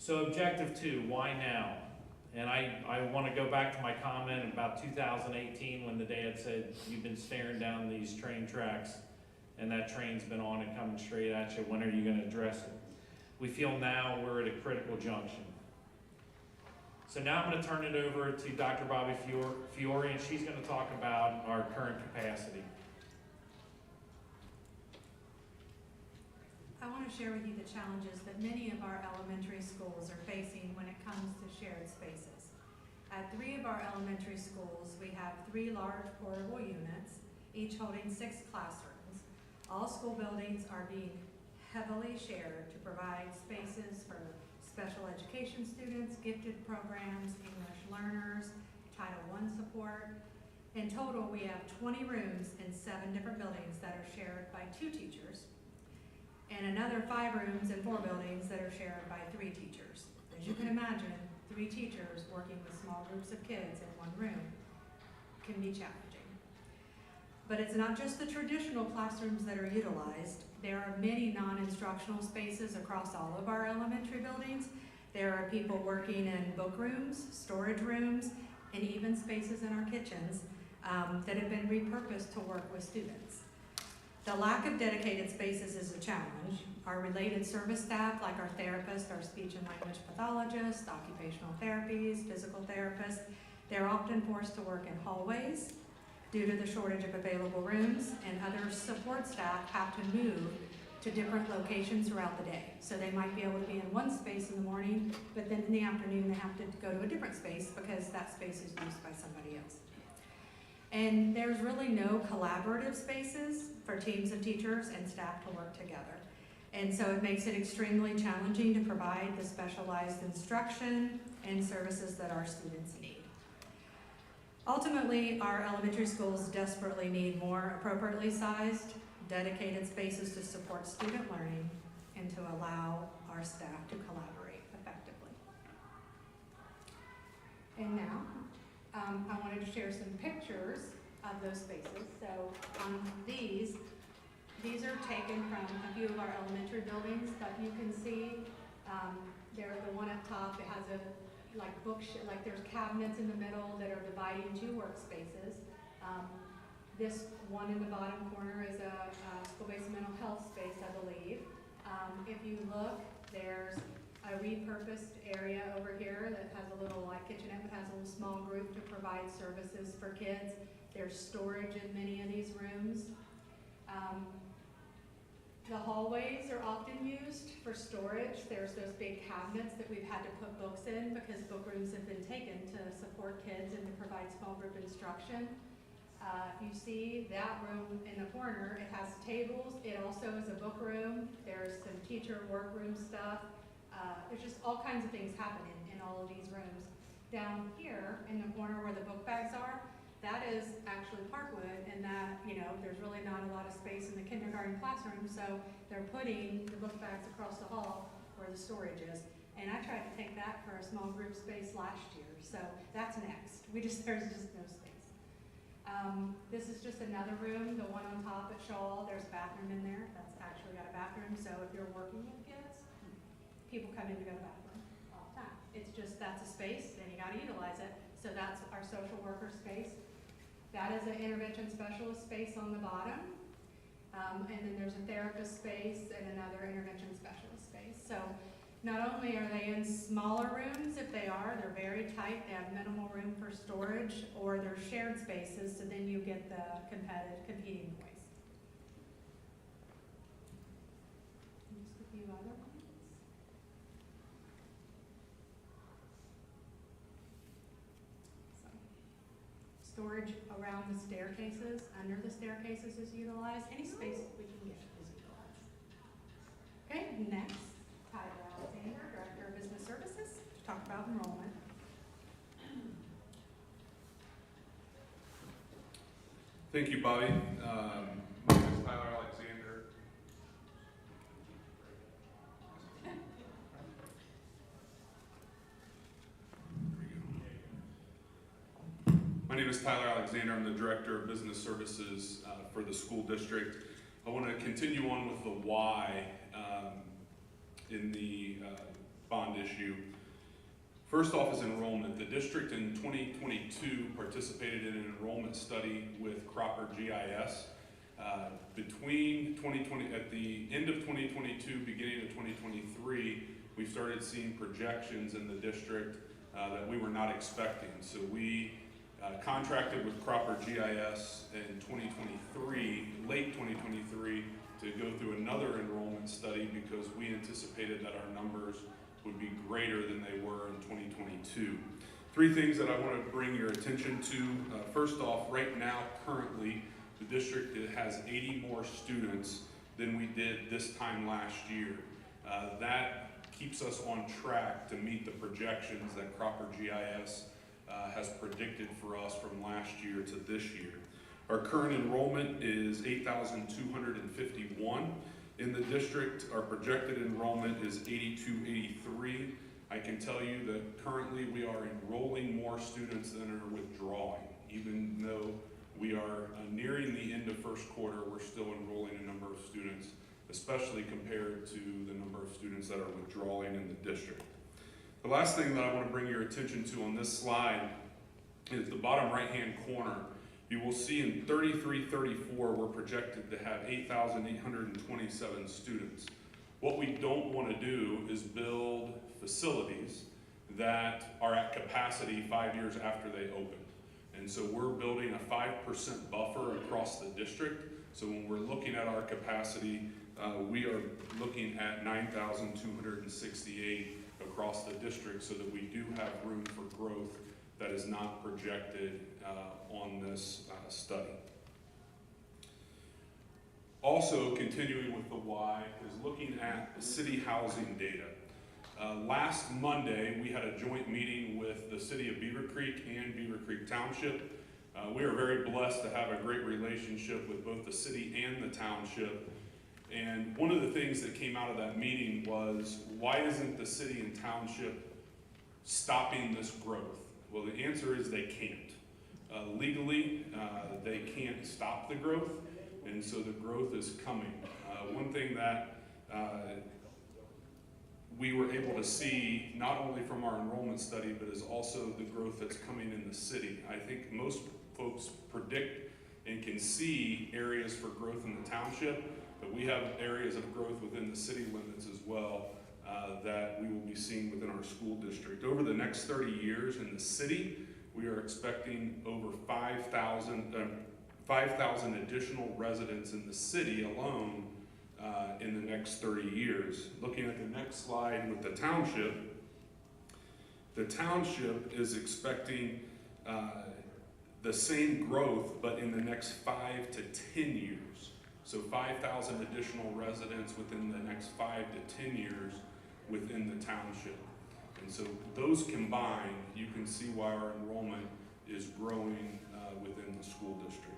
So objective 2, why now? And I want to go back to my comment about 2018 when the dad said, you've been staring down these train tracks and that train's been on and coming straight at you. When are you going to address it? We feel now we're at a critical junction. So now I'm going to turn it over to Dr. Bobbie Fiori, and she's going to talk about our current capacity. I want to share with you the challenges that many of our elementary schools are facing when it comes to shared spaces. At 3 of our elementary schools, we have 3 large portable units, each holding 6 classrooms. All school buildings are being heavily shared to provide spaces for special education students, gifted programs, English learners, Title I support. In total, we have 20 rooms in 7 different buildings that are shared by 2 teachers, and another 5 rooms in 4 buildings that are shared by 3 teachers. As you can imagine, 3 teachers working with small groups of kids in one room can be challenging. But it's not just the traditional classrooms that are utilized. There are many non-instructional spaces across all of our elementary buildings. There are people working in book rooms, storage rooms, and even spaces in our kitchens that have been repurposed to work with students. The lack of dedicated spaces is a challenge. Our related service staff, like our therapists, our speech and language pathologists, occupational therapies, physical therapists, they're often forced to work in hallways due to the shortage of available rooms, and other support staff have to move to different locations throughout the day. So they might be able to be in one space in the morning, but then in the afternoon they have to go to a different space because that space is used by somebody else. And there's really no collaborative spaces for teams of teachers and staff to work together. And so it makes it extremely challenging to provide the specialized instruction and services that our students need. Ultimately, our elementary schools desperately need more appropriately sized, dedicated spaces to support student learning and to allow our staff to collaborate effectively. And now, I wanted to share some pictures of those spaces. So these are taken from a few of our elementary buildings, but you can see there's the one up top. It has a like there's cabinets in the middle that are dividing 2 workspaces. This one in the bottom corner is a school-based mental health space, I believe. If you look, there's a repurposed area over here that has a little kitchenette that has a little small group to provide services for kids. There's storage in many of these rooms. The hallways are often used for storage. There's those big cabinets that we've had to put books in because book rooms have been taken to support kids and to provide small group instruction. You see that room in the corner, it has tables. It also is a book room. There's some teacher workroom stuff. There's just all kinds of things happening in all of these rooms. Down here in the corner where the book bags are, that is actually Parkwood, and that, there's really not a lot of space in the kindergarten classroom, so they're putting the book bags across the hall where the storage is. And I tried to take that for a small group space last year, so that's next. There's just no space. This is just another room, the one on top at Shaw. There's a bathroom in there. That's actually got a bathroom, so if you're working with kids, people come in to go to the bathroom all the time. It's just, that's a space, and you gotta utilize it. So that's our social worker space. That is an intervention specialist space on the bottom. And then there's a therapist space and another intervention specialist space. So not only are they in smaller rooms, if they are, they're very tight, they have minimal room for storage, or they're shared spaces, so then you get the competing noise. Just a few other ones. Storage around the staircases, under the staircases is utilized. Any space we can get is utilized. Okay, next, Tyler Alexander, Director of Business Services, to talk about enrollment. Thank you, Bobbie. My name is Tyler Alexander. My name is Tyler Alexander. I'm the Director of Business Services for the school district. I want to continue on with the why in the bond bond issue. First off is enrollment. The district in 2022 participated in an enrollment study with Cropper GIS. Between 2020, at the end of 2022, beginning of 2023, we started seeing projections in the district that we were not expecting. So we contracted with Cropper GIS in 2023, late 2023, to go through another enrollment study because we anticipated that our numbers would be greater than they were in 2022. Three things that I want to bring your attention to. First off, right now, currently, the district has 80 more students than we did this time last year. That keeps us on track to meet the projections that Cropper GIS has predicted for us from last year to this year. Our current enrollment is 8,251 in the district. Our projected enrollment is 8283. I can tell you that currently we are enrolling more students than are withdrawing. Even though we are nearing the end of first quarter, we're still enrolling a number of students, especially compared to the number of students that are withdrawing in the district. The last thing that I want to bring your attention to on this slide is the bottom right-hand corner. You will see in 33-34, we're projected to have 8,827 students. What we don't want to do is build facilities that are at capacity 5 years after they open. And so we're building a 5% buffer across the district. So when we're looking at our capacity, we are looking at 9,268 across the district so that we do have room for growth that is not projected on this study. Also, continuing with the why is looking at city housing data. Last Monday, we had a joint meeting with the city of Beavercreek and Beavercreek Township. We are very blessed to have a great relationship with both the city and the township. And one of the things that came out of that meeting was, why isn't the city and township stopping this growth? Well, the answer is they can't. Legally, they can't stop the growth, and so the growth is coming. One thing that we were able to see, not only from our enrollment study, but is also the growth that's coming in the city. I think most folks predict and can see areas for growth in the township, but we have areas of growth within the city limits as well that we will be seeing within our school district. Over the next 30 years in the city, we are expecting over 5,000 additional residents in the city alone in the next 30 years. Looking at the next slide with the township is expecting the same growth, but in the next 5 to 10 years. So 5,000 additional residents within the next 5 to 10 years within the township. And so those combined, you can see why our enrollment is growing within the school district.